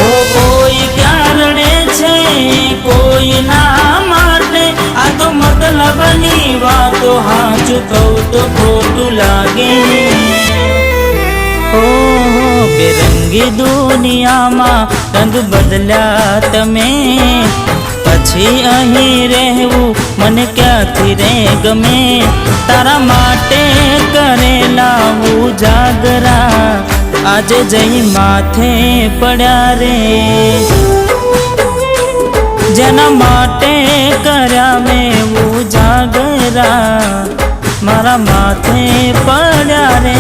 ઓ કોઈ ક્યાં રડે છે કોઈ ના માટે, આ તો મતલબની વાતો હાચું કહું તો ખોટું લાગે। બેરંગી દુનિયામાં રંગ બદલ્યા તમે, પછી અહીં રહેવું મને ક્યાંથી રે ગમે। તારા માટે કરેલા ઉજાગરા આજે જઈ માથે પડ્યા રે, જેના માટે કર્યા મેં ઉજાગરા મારા માથે પડ્યા રે।